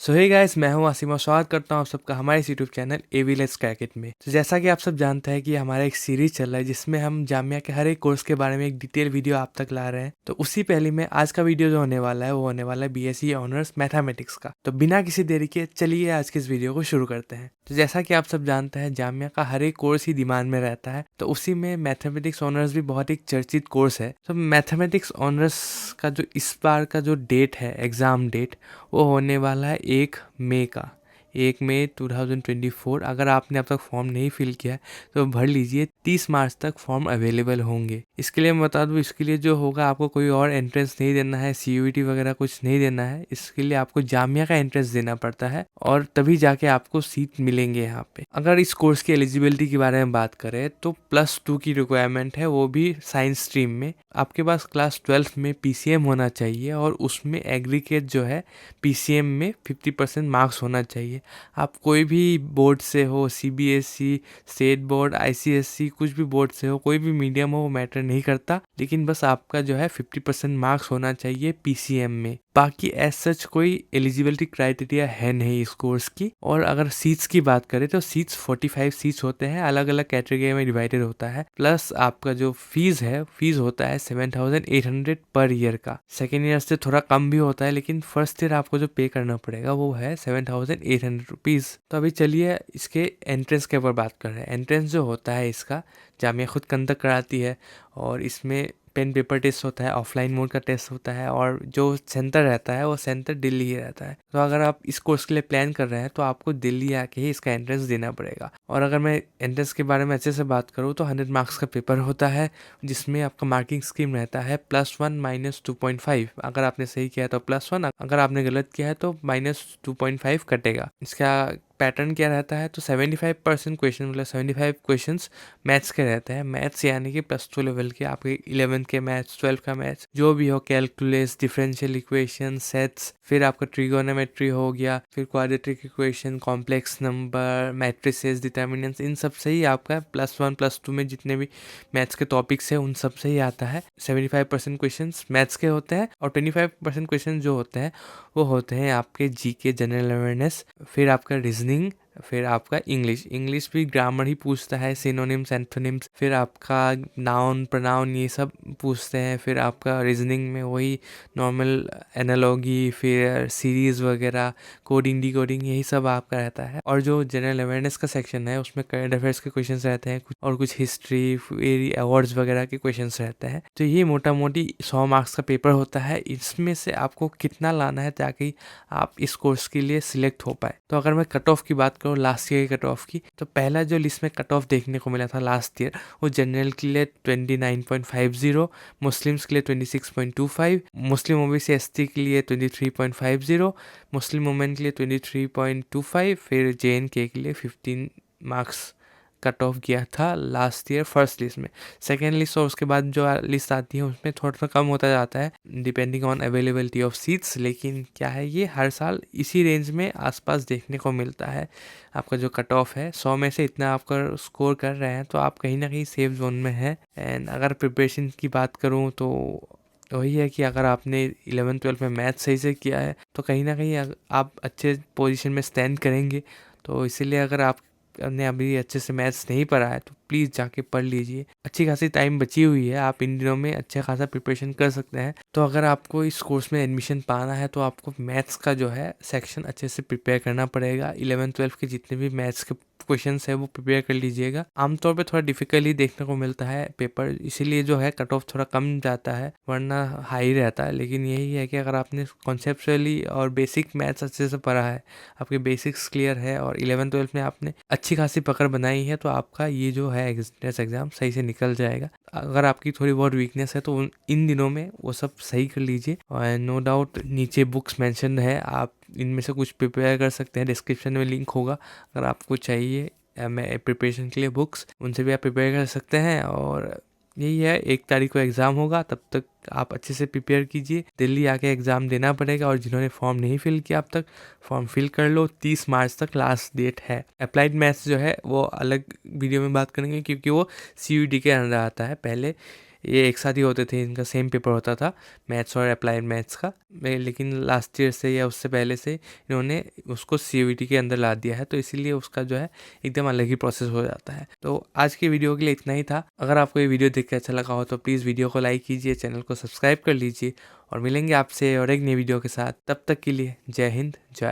सो hey guys, मैं हूं आसिम और स्वागत करता हूं आप सबका हमारे इस YouTube channel AV Let's Crack It में। तो जैसा कि आप सब जानते हैं कि हमारा एक सीरीज चल रहा है जिसमें हम जामिया के हर एक कोर्स के बारे में एक डिटेल वीडियो आप तक ला रहे हैं। तो उसी पहले में आज का वीडियो जो होने वाला है वो होने वाला है बीएससी ऑनर्स मैथमेटिक्स का। तो बिना किसी देरी के चलिए आज के इस वीडियो को शुरू करते हैं। तो जैसा कि आप सब जानते हैं जामिया का हर एक कोर्स ही डिमांड में रहता है, तो उसी में मैथमेटिक्स ऑनर्स भी बहुत एक चर्चित कोर्स है। तो मैथमेटिक्स ऑनर्स का जो इस बार का जो डेट है, एग्ज़ाम डेट, वो होने वाला है 1 मई का, 1 मई 2024। अगर आपने अब तक फॉर्म नहीं फिल किया है तो भर लीजिए, 30 मार्च तक फॉर्म अवेलेबल होंगे। इसके लिए मैं बता दूं, इसके लिए जो होगा आपको कोई और एंट्रेंस नहीं देना है, सीयूईटी वगैरह कुछ नहीं देना है। इसके लिए आपको जामिया का एंट्रेंस देना पड़ता है और तभी जाके आपको सीट मिलेंगे यहाँ पे। अगर इस कोर्स की एलिजिबिलिटी के बारे में बात करें तो +2 की रिक्वायरमेंट है, वो भी साइंस स्ट्रीम में। आपके पास क्लास 12 में पीसीएम होना चाहिए और उसमें एग्रीगेट जो है पीसीएम में 50% मार्क्स होना चाहिए। आप कोई भी बोर्ड से हो, सीबीएसई, स्टेट बोर्ड, आईसीएसई, कुछ भी बोर्ड से हो, कोई भी मीडियम हो, वो मैटर नहीं करता, लेकिन बस आपका जो है 50% मार्क्स होना चाहिए पीसीएम में। बाकी एज सच कोई एलिजिबिलिटी क्राइटेरिया है नहीं इस कोर्स की। और अगर सीट्स की बात करें तो सीट्स 45 सीट्स होते हैं, अलग अलग कैटेगरी में डिवाइडेड होता है। प्लस आपका जो फीस है, फीस होता है 7,800 पर ईयर का। सेकेंड ईयर से थोड़ा कम भी होता है, लेकिन फर्स्ट ईयर आपको जो पे करना पड़ेगा वो है 7,800 रुपीज़। तो अभी चलिए इसके एंट्रेंस के ऊपर बात कर रहे हैं। एंट्रेंस जो होता है इसका जामिया खुद कंडक्ट कराती है और इसमें पेन पेपर टेस्ट होता है, ऑफलाइन मोड का टेस्ट होता है और जो सेंटर रहता है वो सेंटर दिल्ली ही रहता है। तो अगर आप इस कोर्स के लिए प्लान कर रहे हैं तो आपको दिल्ली आके ही इसका एंट्रेंस देना पड़ेगा। और अगर मैं एंट्रेंस के बारे में अच्छे से बात करूँ तो 100 मार्क्स का पेपर होता है, जिसमें आपका मार्किंग स्कीम रहता है +1 -2.5। अगर आपने सही किया तो +1, अगर आपने गलत किया है तो -2.5 कटेगा। इसका पैटर्न क्या रहता है तो 75% क्वेश्चन, मतलब 75 क्वेश्चंस मैथ्स के रहते हैं। मैथ्स यानी कि +2 लेवल के, आपके 11th के मैथ्स, 12 का मैथ्स जो भी हो, कैलकुलस, डिफरेंशियल इक्वेशन, सेट्स, फिर आपका ट्रिगोनोमेट्री हो गया, फिर quadratic equation, complex number, matrices, determinants, इन सब से ही आपका +1 +2 में जितने भी मैथ्स के टॉपिक्स हैं उन सब से ही आता है। 75% क्वेश्चन मैथ्स के होते हैं और 25% क्वेश्चन जो होते हैं वो होते हैं आपके जीके, जनरल अवेयरनेस, फिर आपका रीजनिंग, फिर आपका इंग्लिश भी ग्रामर ही पूछता है, सिनोनिम्स, एंथोनिम्स, फिर आपका नाउन, प्रोनाउन, ये सब पूछते हैं। फिर आपका रीजनिंग में वही नॉर्मल एनालॉगी, फिर सीरीज़ वगैरह, कोडिंग, डिकोडिंग, यही सब आपका रहता है। और जो जनरल अवेयरनेस का सेक्शन है उसमें करंट अफेयर्स के क्वेश्चंस रहते हैं और कुछ हिस्ट्री, फिर अवार्ड्स वगैरह के क्वेश्चंस रहते हैं। तो ये मोटा मोटी 100 मार्क्स का पेपर होता है। इसमें से आपको कितना लाना है ताकि आप इस कोर्स के लिए सिलेक्ट हो पाए। तो अगर मैं कट ऑफ की बात करूँ, लास्ट ईयर की कट ऑफ की, तो पहला जो लिस्ट में कट ऑफ देखने को मिला था लास्ट ईयर, वो जनरल के लिए 29.50, मुस्लिम्स के लिए 26.25, मुस्लिम ओबीसी एसटी के लिए 23.50, मुस्लिम वुमेन के लिए 23.25, फिर जेएनके के लिए 15 मार्क्स कट ऑफ किया था लास्ट ईयर फर्स्ट लिस्ट में। सेकेंड लिस्ट और उसके बाद जो लिस्ट आती है उसमें थोड़ा सा कम होता जाता है depending on availability of seats, लेकिन क्या है, ये हर साल इसी रेंज में आसपास देखने को मिलता है। आपका जो कट ऑफ है 100 में से इतना आपका स्कोर कर रहे हैं तो आप कहीं ना कहीं सेफ जोन में हैं। एंड अगर प्रिपरेशन की बात करूँ तो वही है कि अगर आपने 11th-12th में मैथ सही से किया है तो कहीं ना कहीं आप अच्छे पोजीशन में स्टैंड करेंगे। तो इसीलिए अगर आपने अभी अच्छे से मैथ्स नहीं पढ़ा है तो प्लीज़ जाके पढ़ लीजिए। अच्छी खासी टाइम बची हुई है, आप इन दिनों में अच्छा खासा प्रिपरेशन कर सकते हैं। तो अगर आपको इस कोर्स में एडमिशन पाना है तो आपको मैथ्स का जो है सेक्शन अच्छे से प्रिपेयर करना पड़ेगा। 11th-12th के जितने भी मैथ्स के क्वेश्चंस है वो प्रिपेयर कर लीजिएगा। आमतौर पे थोड़ा डिफिकल्ट ही देखने को मिलता है पेपर, इसीलिए जो है कट ऑफ थोड़ा कम जाता है, वरना हाई रहता है। लेकिन यही है कि अगर आपने कॉन्सेप्चुअली और बेसिक मैथ्स अच्छे से पढ़ा है, आपके बेसिक्स क्लियर है और 11th-12th में आपने अच्छी खासी पकड़ बनाई है, तो आपका ये जो है एंट्रेंस एग्जाम सही से निकल जाएगा। अगर आपकी थोड़ी बहुत वीकनेस है तो इन दिनों में वो सब सही कर लीजिए। और नो डाउट नीचे बुक्स मेंशन है, आप इनमें से कुछ प्रिपेयर कर सकते हैं, डिस्क्रिप्शन में लिंक होगा। अगर आपको चाहिए मैं प्रिपरेशन के लिए बुक्स, उनसे भी आप प्रिपेयर कर सकते हैं। और यही है, 1 तारीख को एग्ज़ाम होगा, तब तक आप अच्छे से प्रिपेयर कीजिए। दिल्ली आके एग्ज़ाम देना पड़ेगा और जिन्होंने फॉर्म नहीं फिल किया अब तक, फॉर्म फिल कर लो। 30 मार्च तक लास्ट डेट है। अप्लाइड मैथ्स जो है वो अलग वीडियो में बात करेंगे क्योंकि वो सीयूईटी के अंदर आता है। पहले ये एक साथ ही होते थे, इनका सेम पेपर होता था मैथ्स और अप्लाइड मैथ्स का। लेकिन लास्ट ईयर से या उससे पहले से इन्होंने उसको CUET के अंदर ला दिया है, तो इसीलिए उसका जो है एकदम अलग ही प्रोसेस हो जाता है। तो आज की वीडियो के लिए इतना ही था। अगर आपको ये वीडियो देख के अच्छा लगा हो तो प्लीज़ वीडियो को लाइक कीजिए, चैनल को सब्सक्राइब कर लीजिए और मिलेंगे आपसे और एक नई वीडियो के साथ। तब तक के लिए जय हिंद, जय